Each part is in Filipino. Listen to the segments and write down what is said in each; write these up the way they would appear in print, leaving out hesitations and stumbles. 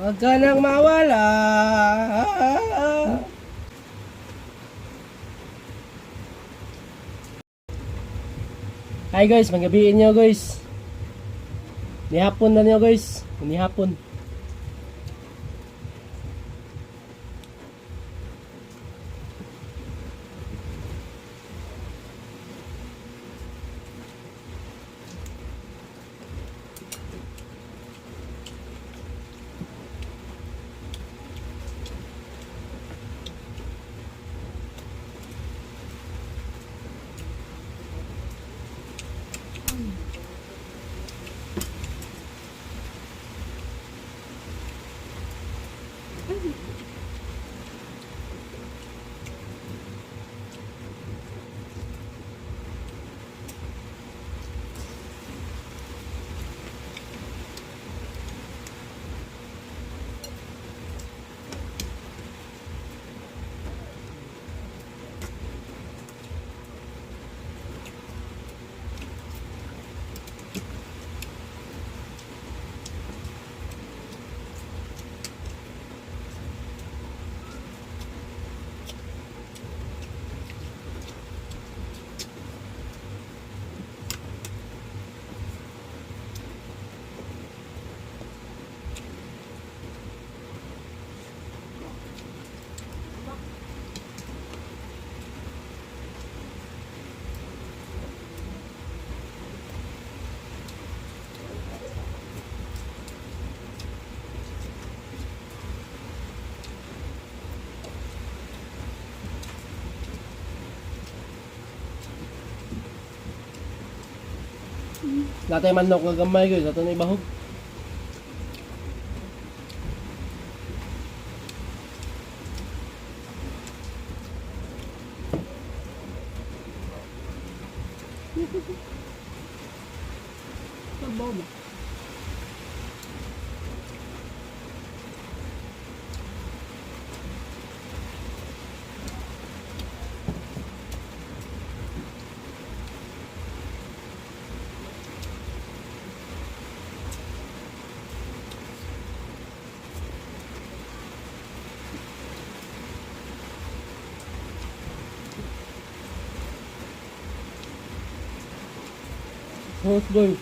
Huwag ka nang mawala. Hi guys, magabiin nyo guys. Nihapon na nyo guys. Nihapon. Natay manok nga gamay guys, ato na ibahog. Sabaw ba? Let's go.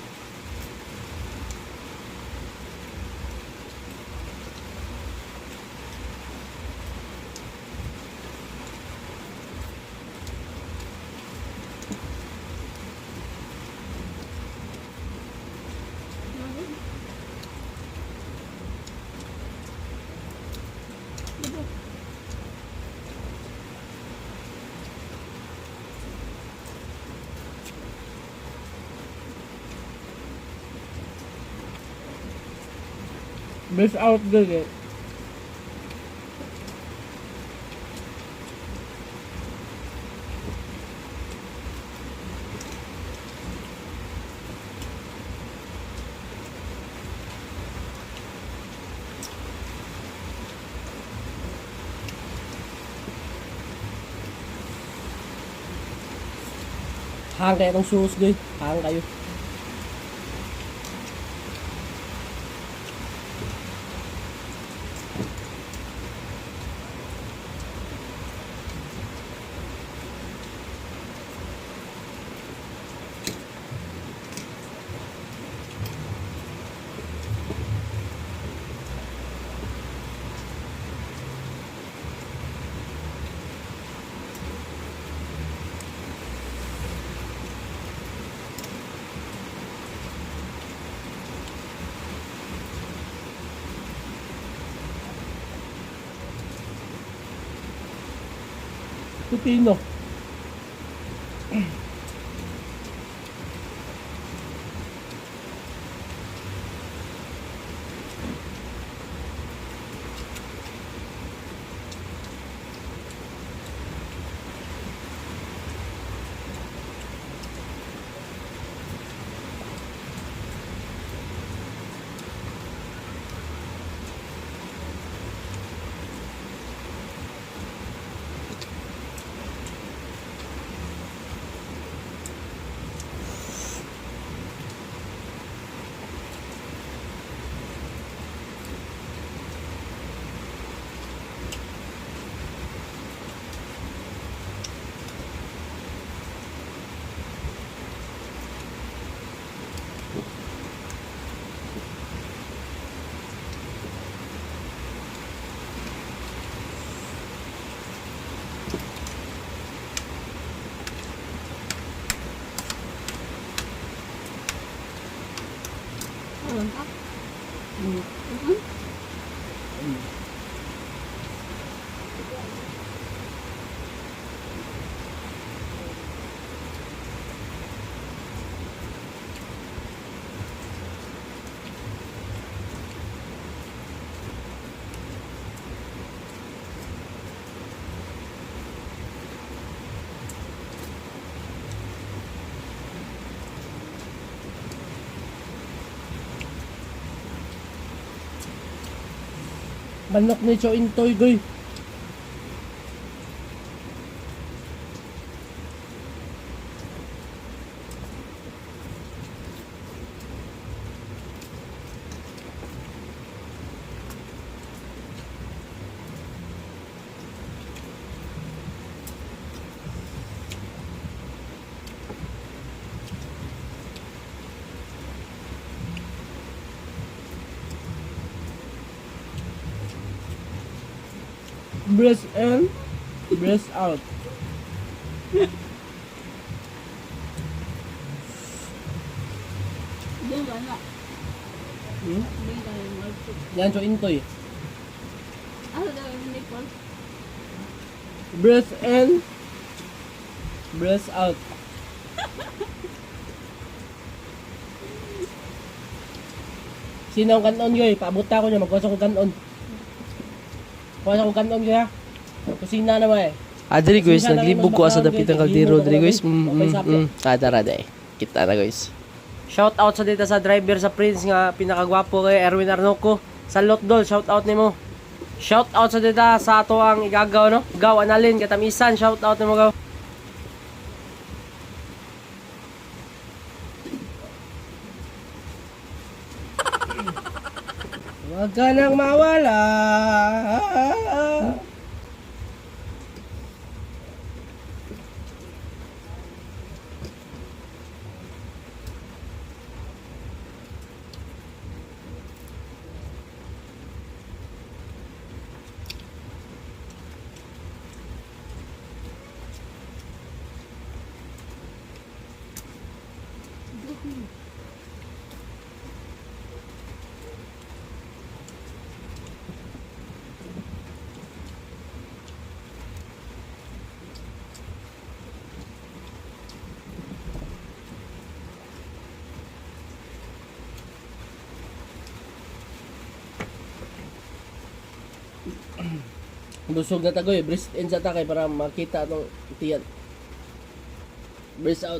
Best out good eh. Hang kayo itong shoes guys. Hang kayo. Pipino. Manok ni Cho Intoy, goy. Breast in, breast out. Diyan ba na? Hmm? Diyan ka yung market. Yan, Cho Intoy. Ano daw yung nipple? Breast in, breast out. Sino ang kanon, goy? Paabot ko niya, magkuha ko kanon. Kuha ko kanon, goy, ha? Kusina naman eh. Diri guys, naglibog ko sa dapit ng kaldero diri guys. Tara day. Kita na guys. Shout out sa dito sa driver sa Prince nga pinakagwapo kay Erwin Arnoco. Sa Lotdol, shout out nimo. Shout out sa dito sa ato ang igagaw no. Gaw analin katamisan, shout out nimo gaw. Huwag ka nang mawala. Busog na tagoy, breast in sa takay para makita atong tiyan. Breast out.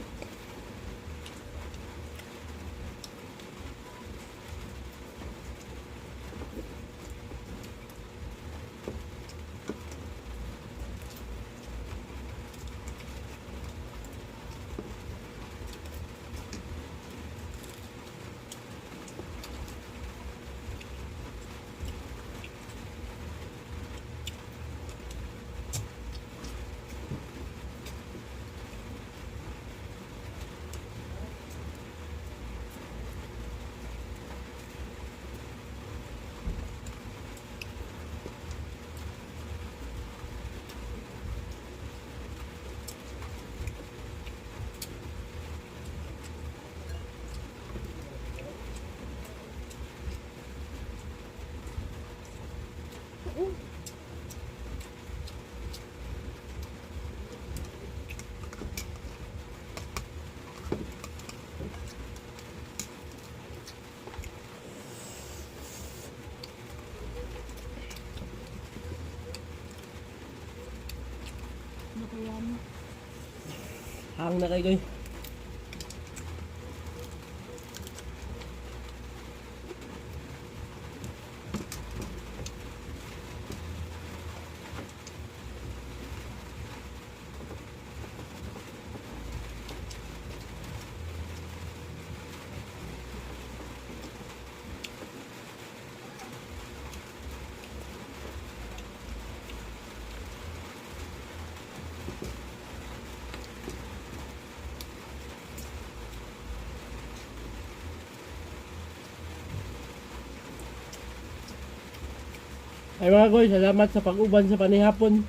Hang na kayo, goy. Ay mga goy, salamat sa pag-uban sa panihapon.